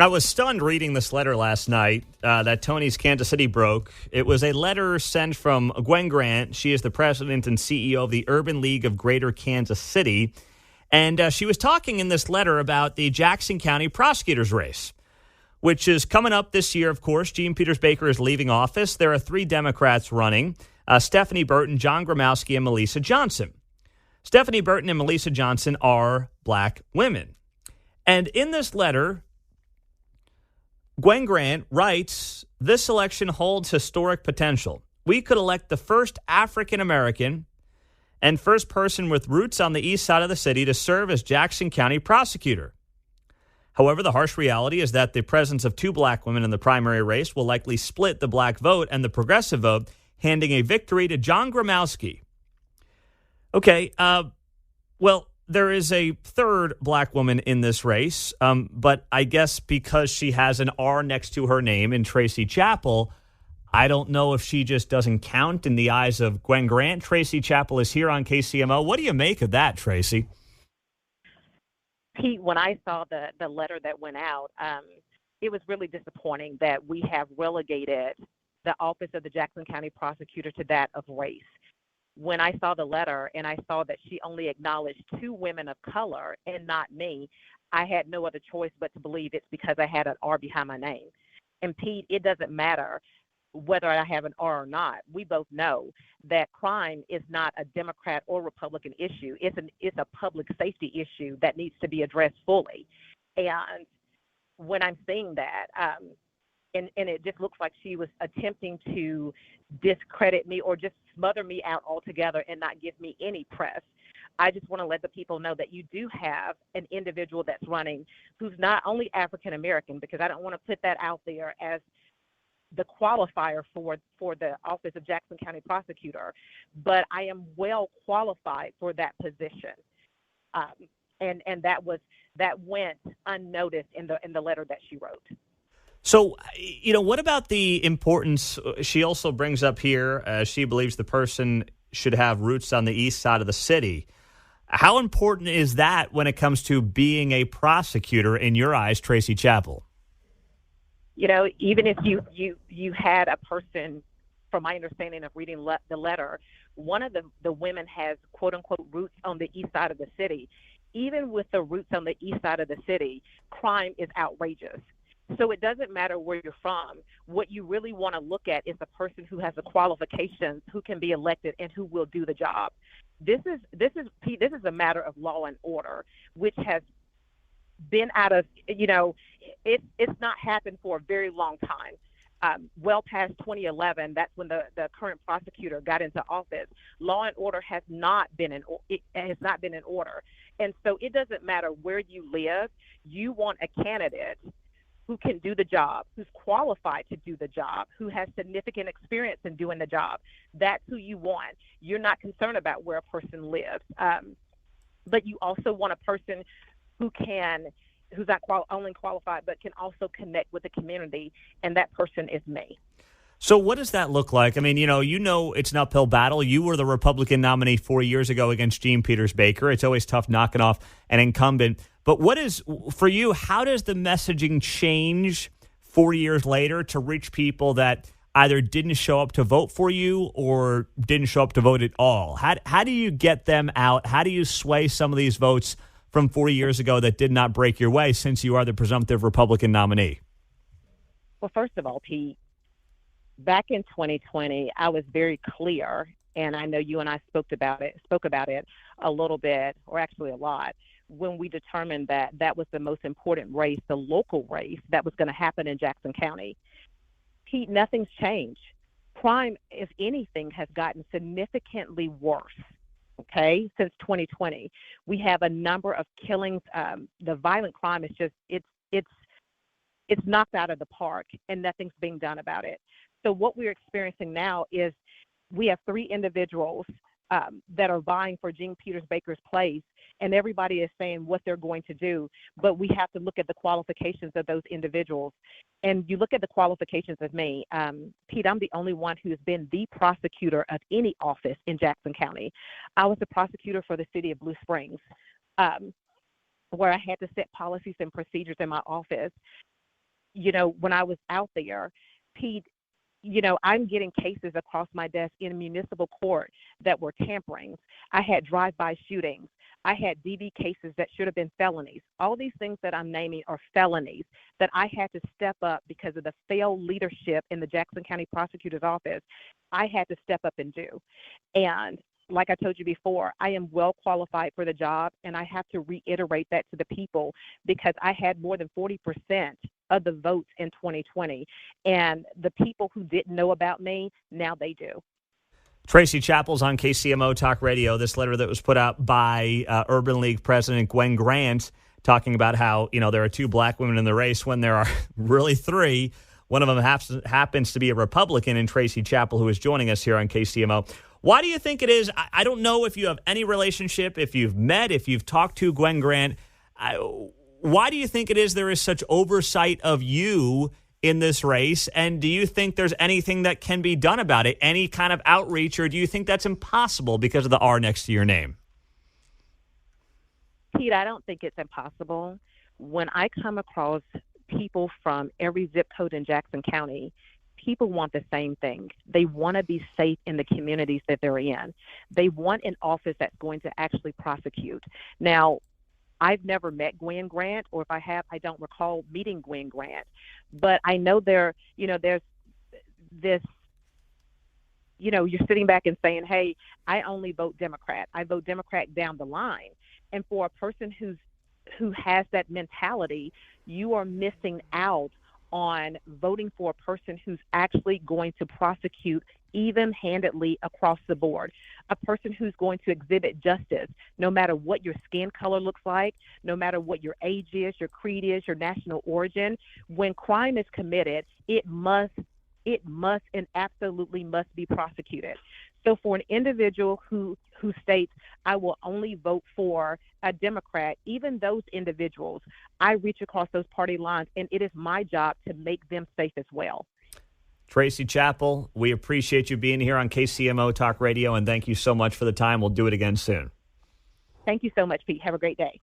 I was stunned reading this letter last night that Tony's Kansas City broke. It was a letter sent from Gwen Grant. She is the president and CEO of the Urban League of Greater Kansas City. And she was talking in this letter about the Jackson County prosecutor's race, which is coming up this year, of course. Jean Peters Baker is leaving office. There are 3 Democrats running, Stephanie Burton, John Gromowski, and Melissa Johnson. Stephanie Burton and Melissa Johnson are black women. And in this letter, Gwen Grant writes, "This election holds historic potential. We could elect the first African-American and first person with roots on the east side of the city to serve as Jackson County prosecutor. However, the harsh reality is that the presence of 2 black women in the primary race will likely split the black vote and the progressive vote, handing a victory to John Gromowski." Okay, well, there is a 3rd black woman in this race, but I guess because she has an R next to her name in Tracey Chappel, I don't know if she just doesn't count in the eyes of Gwen Grant. Tracey Chappel is here on KCMO. What do you make of that, Tracey? Pete, when I saw the letter that went out, it was really disappointing that we have relegated the office of the Jackson County prosecutor to that of race. When I saw the letter and I saw that she only acknowledged 2 women of color and not me, I had no other choice but to believe it's because I had an R behind my name. And Pete, it doesn't matter whether I have an R or not. We both know that crime is not a Democrat or Republican issue. It's a public safety issue that needs to be addressed fully. And when I'm seeing that, and it just looks like she was attempting to discredit me or just smother me out altogether and not give me any press. I just want to let the people know that you do have an individual that's running who's not only African American, because I don't want to put that out there as the qualifier for the office of Jackson County prosecutor, but I am well qualified for that position. And that went unnoticed in the letter that she wrote. So, what about the importance she also brings up here? She believes the person should have roots on the east side of the city. How important is that when it comes to being a prosecutor in your eyes, Tracey Chappel? Even if you had a person, from my understanding of reading the letter, one of the women has quote unquote roots on the east side of the city. Even with the roots on the east side of the city, crime is outrageous. So it doesn't matter where you're from. What you really want to look at is the person who has the qualifications, who can be elected, and who will do the job. This is a matter of law and order, which has been out of, it's not happened for a very long time. Well past 2011, that's when the current prosecutor got into office. Law and order has not been in order, and so it doesn't matter where you live. You want a candidate who can do the job, who's qualified to do the job, who has significant experience in doing the job. That's who you want. You're not concerned about where a person lives, but you also want a person who's not only qualified, but can also connect with the community, and that person is me. So what does that look like? I mean, it's an uphill battle. You were the Republican nominee 4 years ago against Jean Peters Baker. It's always tough knocking off an incumbent. But for you, how does the messaging change 4 years later to reach people that either didn't show up to vote for you or didn't show up to vote at all? How do you get them out? How do you sway some of these votes from 4 years ago that did not break your way, since you are the presumptive Republican nominee? Well, first of all, Pete, back in 2020, I was very clear, and I know you and I spoke about it a little bit, or actually a lot, when we determined that was the most important race, the local race that was going to happen in Jackson County. Pete, nothing's changed. Crime, if anything, has gotten significantly worse, okay, since 2020. We have a number of killings. The violent crime is just, it's knocked out of the park, and nothing's being done about it. So what we're experiencing now is we have 3 individuals that are vying for Jean Peters Baker's place, and everybody is saying what they're going to do, but we have to look at the qualifications of those individuals. And you look at the qualifications of me, Pete, I'm the only one who has been the prosecutor of any office in Jackson County. I was the prosecutor for the city of Blue Springs, where I had to set policies and procedures in my office. when I was out there, Pete, I'm getting cases across my desk in municipal court that were tamperings. I had drive-by shootings. I had DV cases that should have been felonies. All these things that I'm naming are felonies that I had to step up because of the failed leadership in the Jackson County Prosecutor's Office. I had to step up and do. And like I told you before, I am well qualified for the job, and I have to reiterate that to the people because I had more than 40% of the votes in 2020. And the people who didn't know about me, now they do. Tracey Chappel's on KCMO Talk Radio. This letter that was put out by Urban League President Gwen Grant talking about how, there are 2 black women in the race when there are really 3. One of them happens to be a Republican, and Tracey Chappel, who is joining us here on KCMO. Why do you think it is? I don't know if you have any relationship, if you've met, if you've talked to Gwen Grant. Why do you think it is there is such oversight of you in this race? And do you think there's anything that can be done about it? Any kind of outreach, or do you think that's impossible because of the R next to your name? Pete, I don't think it's impossible. When I come across people from every zip code in Jackson County, people want the same thing. They want to be safe in the communities that they're in. They want an office that's going to actually prosecute. Now, I've never met Gwen Grant, or if I have, I don't recall meeting Gwen Grant. But I know there's this, you're sitting back and saying, hey, I only vote Democrat. I vote Democrat down the line. And for a person who has that mentality, you are missing out on voting for a person who's actually going to prosecute even-handedly across the board, a person who's going to exhibit justice, no matter what your skin color looks like, no matter what your age is, your creed is, your national origin. When crime is committed, it must and absolutely must be prosecuted. So for an individual who states, I will only vote for a Democrat, even those individuals, I reach across those party lines, and it is my job to make them safe as well. Tracey Chappel, we appreciate you being here on KCMO Talk Radio, and thank you so much for the time. We'll do it again soon. Thank you so much, Pete. Have a great day.